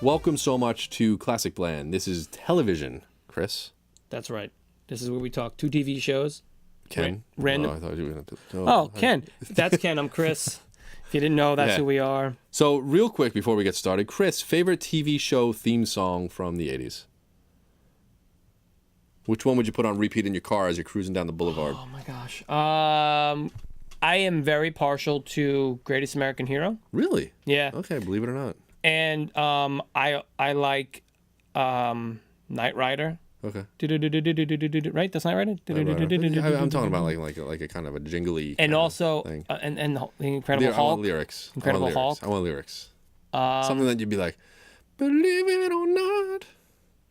Welcome so much to Classic Blend. This is television, Chris. That's right. This is where we talk 2 TV shows. Ken. Random. Oh, I thought you were going to. Oh, Ken. That's Ken. I'm Chris. If you didn't know, that's who we are. So, real quick before we get started, Chris, favorite TV show theme song from the 80s? Which one would you put on repeat in your car as you're cruising down the boulevard? Oh my gosh. I am very partial to Greatest American Hero. Really? Yeah. Okay, believe it or not. And I like Knight Rider. Okay. Right? That's Knight Rider? I'm talking about like a kind of a jingly and also thing. And the Incredible Hulk. I want lyrics. Incredible Hulk. I want lyrics. Something that you'd be like, believe it or not.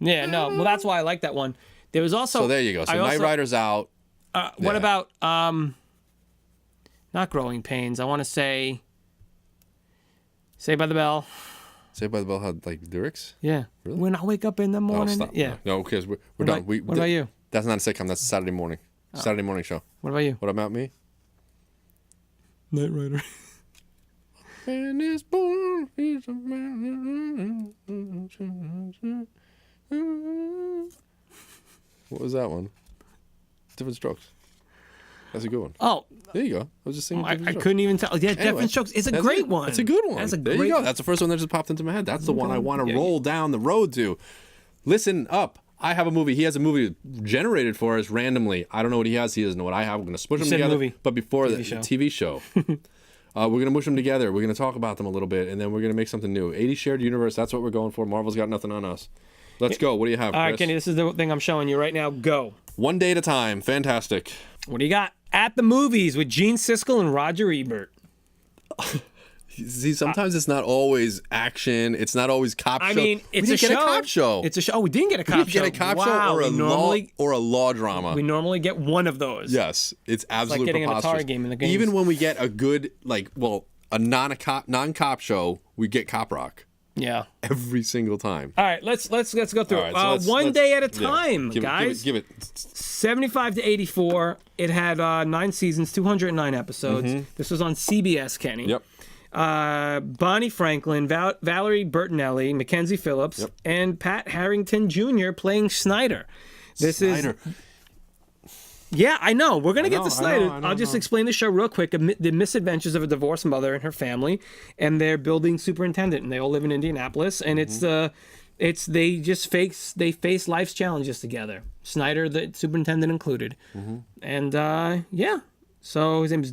Yeah, no. Well, that's why I like that one. There was also. So there you go. So Knight Rider's out. What about not Growing Pains? I want to say Saved by the Bell. Saved by the Bell had like lyrics? Yeah. Really? When I wake up in the morning. Stop. Yeah. No, because we're done. What about you? That's not a sitcom. That's a Saturday morning. Saturday morning show. What about you? What about me? Knight Rider. Man is born. He's a man. What was that one? Different Strokes. That's a good one. Oh. There you go. I was just singing. I couldn't even tell. Yeah, Different Strokes. It's a great one. It's a good one. That's a there great you go. That's the first one that just popped into my head. That's the one I want to roll down the road to. Listen up. I have a movie. He has a movie generated for us randomly. I don't know what he has. He doesn't know what I have. We're going to smush them together. Movie. But before the TV show. We're going to mush them together. We're going to talk about them a little bit, and then we're going to make something new. 80 shared universe. That's what we're going for. Marvel's got nothing on us. Let's go. What do you have, Chris? All right, Kenny, this is the thing I'm showing you right now. Go. One day at a time. Fantastic. What do you got? At the Movies with Gene Siskel and Roger Ebert. See, sometimes it's not always action. It's not always cop show. I mean, it's we a didn't get a cop show. It's a show. Oh, we didn't get a cop show. We didn't get a cop show or a law drama. We normally get one of those. Yes, it's absolutely like getting preposterous. an Atari game in the games. Even when we get a good, a non-cop show, we get Cop Rock. Yeah. Every single time. All right, let's go through it. So one day at a time, yeah. guys. Give it. 75 to 84. It had 9 seasons, 209 episodes. Mm-hmm. This was on CBS, Kenny. Yep. Bonnie Franklin, Valerie Bertinelli, Mackenzie Phillips, and Pat Harrington Jr. playing Snyder. Snyder. Yeah, I know. We're going to get to Snyder. I'll just explain the show real quick. The misadventures of a divorced mother and her family and their building superintendent. And they all live in Indianapolis. And they face life's challenges together. Snyder, the superintendent included. Mm-hmm. And, so his name is,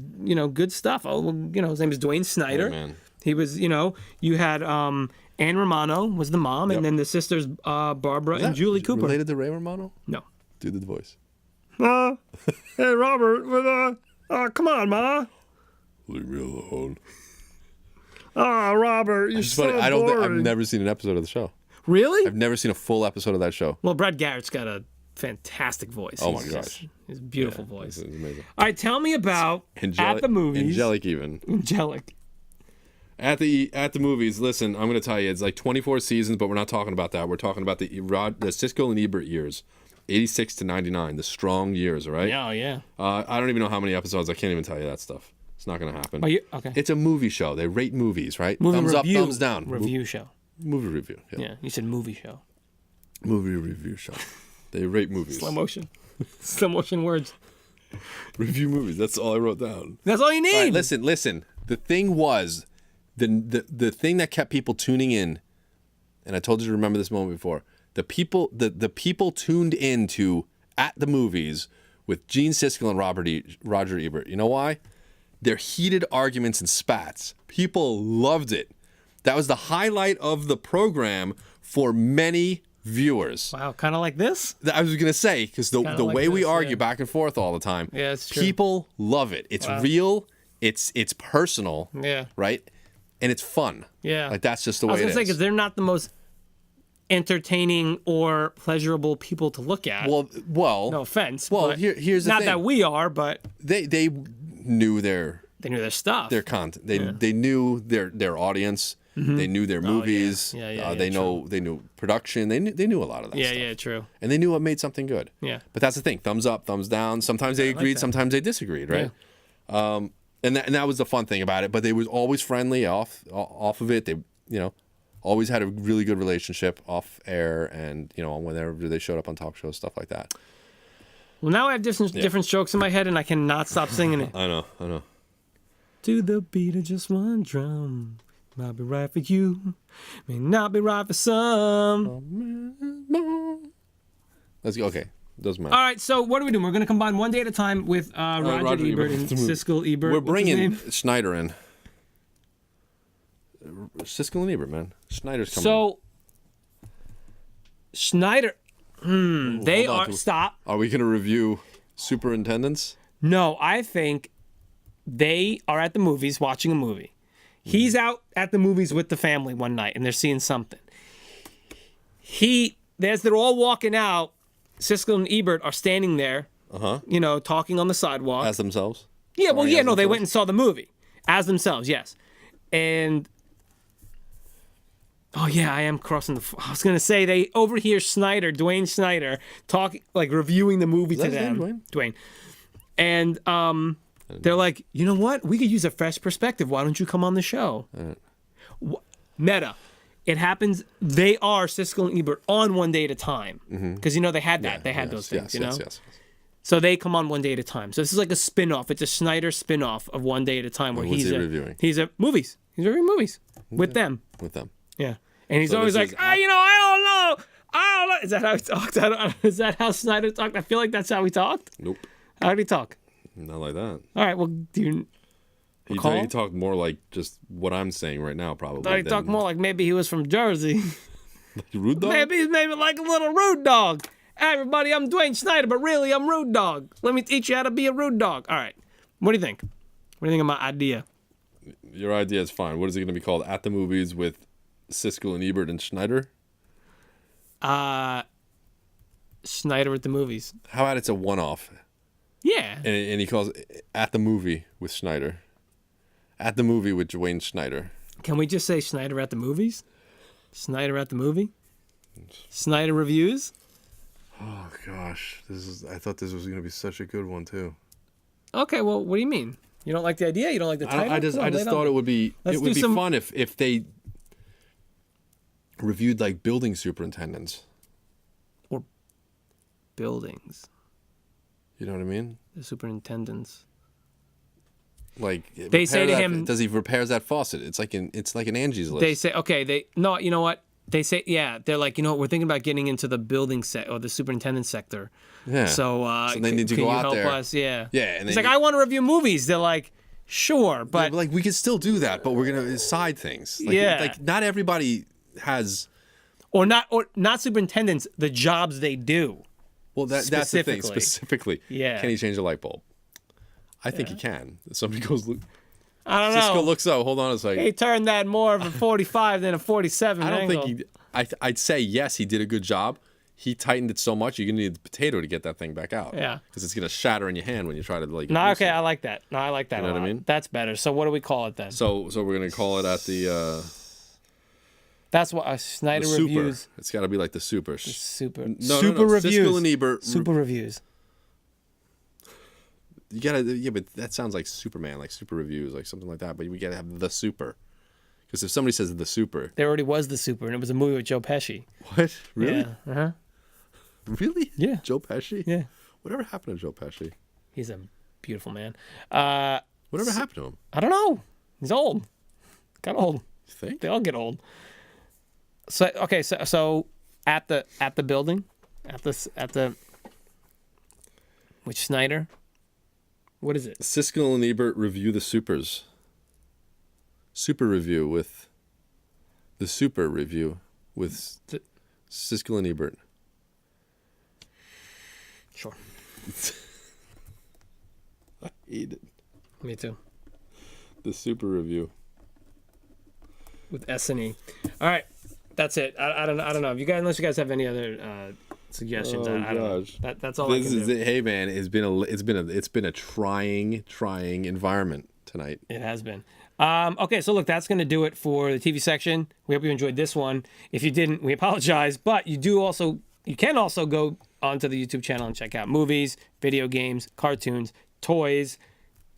good stuff. His name is Dwayne Snyder. Yeah, man. He was, you had Anne Romano was the mom. And then the sisters, Barbara and Julie Cooper. Related to Ray Romano? No. Do the voice. Hey, Robert, come on, Ma. Leave me alone. Robert, you're so boring. I've never seen an episode of the show. Really? I've never seen a full episode of that show. Well, Brad Garrett's got a fantastic voice. Oh, my gosh. His beautiful voice. It's amazing. All right, tell me about At the Movies. Angelic even. Angelic. At the movies, listen, I'm going to tell you, it's like 24 seasons, but we're not talking about that. We're talking about the Siskel and Ebert years. 86 to 99, the strong years, right? Yeah, yeah. I don't even know how many episodes. I can't even tell you that stuff. It's not going to happen. Okay. It's a movie show. They rate movies, right? Movie thumbs review, up, thumbs down. Review show. Movie review. Yeah, you said movie show. Movie review show. They rate movies. Slow motion. Slow motion words. Review movies. That's all I wrote down. That's all you need. All right, listen. The thing was, the thing that kept people tuning in, and I told you to remember this moment before. The people tuned in to At the Movies with Gene Siskel and Roger Ebert. You know why? Their heated arguments and spats. People loved it. That was the highlight of the program for many viewers. Wow, kind of like this? I was going to say, because the way we argue back and forth all the time, it's true. People love it. It's real. It's personal. Yeah. Right? And it's fun. Yeah. Like, that's just the way it is. I was going to say, because they're not the most entertaining or pleasurable people to look at. Well, no offense. Well, but here's the not thing. That we are, but they knew their stuff, their content. They knew their audience. They knew their movies. They knew production. They knew a lot of that stuff. Yeah, true. And they knew what made something good. Yeah. But that's the thing. Thumbs up, thumbs down. Sometimes they agreed, sometimes they disagreed, right? Yeah. And that was the fun thing about it. But they was always friendly off of it. They, always had a really good relationship off air, and whenever they showed up on talk shows, stuff like that. Well, now I have different strokes in my head, and I cannot stop singing it. I know. To the beat of just one drum, might be right for you, may not be right for some. Let's go. Okay, doesn't matter. All right, so what are we doing? We're going to combine One Day at a Time with Roger Ebert and Siskel Ebert. We're bringing Schneider in. Siskel and Ebert, man. Schneider's coming. So, Schneider, they are. Stop. Are we going to review Superintendents? No, I think they are at the movies watching a movie. He's out at the movies with the family one night, and they're seeing something. They're all walking out. Siskel and Ebert are standing there, talking on the sidewalk. As themselves? Yeah, they went and saw the movie. As themselves, yes. And, oh yeah, I am crossing I was going to say, they overhear Dwayne Schneider, reviewing the movie to them. Dwayne. And they're like, you know what? We could use a fresh perspective. Why don't you come on the show? Meta. It happens. They are Siskel and Ebert on One Day at a Time. Because, they had that. They had those things, Yes. So they come on One Day at a Time. So this is like a spin-off. It's a Schneider spin-off of One Day at a Time. Where he's reviewing? He's movies. He's reviewing movies with them. Yeah. And he's always like, I don't know. Is that how he talked? Is that how Schneider talked? I feel like that's how he talked. Nope. How did he talk? Not like that. All right. Well, do you recall? He talked more like just what I'm saying right now, probably. He talked more like maybe he was from Jersey. Like Rude Dog? Maybe he's like a little rude dog. Hey, everybody, I'm Dwayne Schneider, but really, I'm Rude Dog. Let me teach you how to be a rude dog. All right. What do you think? What do you think of my idea? Your idea is fine. What is it going to be called? At the Movies with Siskel and Ebert and Schneider? Schneider at the movies. How about it's a one-off? Yeah. And he calls it At the Movie with Schneider. At the Movie with Dwayne Schneider. Can we just say Schneider at the movies? Schneider at the movie? Schneider reviews? Oh gosh, I thought this was going to be such a good one too. Okay, well, what do you mean? You don't like the idea? You don't like the title? I just thought it would be fun if they reviewed like building superintendents or buildings. You know what I mean? The superintendents. Like they say to him, does he repairs that faucet? It's like an Angie's List. They say, okay, you know what? They say, yeah, they're like, we're thinking about getting into the building set or the superintendent sector. Yeah. So they need to go out there. Can you help us? Yeah. Yeah. And it's like, I want to review movies. They're like, sure, but like we can still do that, but we're gonna side things. Like, like not everybody has, or not superintendents. The jobs they do. Well, that's the thing specifically. Yeah. Can he change a light bulb? I think he can. Somebody goes. I don't know. Cisco looks up. Hold on a second. He turned that more of a 45 than a 47 I don't angle. think I'd say yes, he did a good job. He tightened it so much you're gonna need the potato to get that thing back out. Yeah. Because it's gonna shatter in your hand when you try to like. No, okay, I like that. No, I like that. You know what I mean? That's better. So what do we call it then? So we're gonna call it at the. That's what Schneider reviews. It's got to be like the super. Super reviews. Siskel and Ebert. Super reviews. You gotta, but that sounds like Superman, like super reviews, like something like that. But we gotta have the super, because if somebody says the super, there already was the super, and it was a movie with Joe Pesci. What? Really? Yeah. Really? Yeah. Joe Pesci? Yeah. Whatever happened to Joe Pesci? He's a beautiful man. Whatever happened to him? I don't know. He's old. Got old. You think? They all get old. So okay, so at the building, at the with Schneider. What is it? Siskel and Ebert review the supers. Super review with Siskel and Ebert. Sure. I hate it. Me too. The super review with S&E. All right, that's it. I don't know if you guys, unless you guys have any other suggestions. I don't know. That's all. This is it. Hey man, it's been a trying environment tonight. It has been. Okay, so look, that's going to do it for the TV section. We hope you enjoyed this one. If you didn't, we apologize. But you can also go onto the YouTube channel and check out movies, video games, cartoons, toys.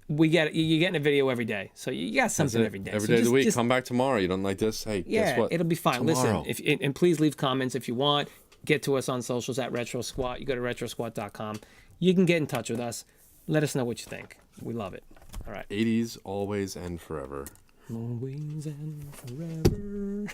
You're getting a video every day, so you got something every day. Every day of the week. Come back tomorrow. You don't like this? Hey, guess what? It'll be fine. Tomorrow. Listen, and please leave comments if you want. Get to us on socials at RetroSquat. You go to retrosquat.com. You can get in touch with us. Let us know what you think. We love it. All right. 80s, always and forever. Always and forever.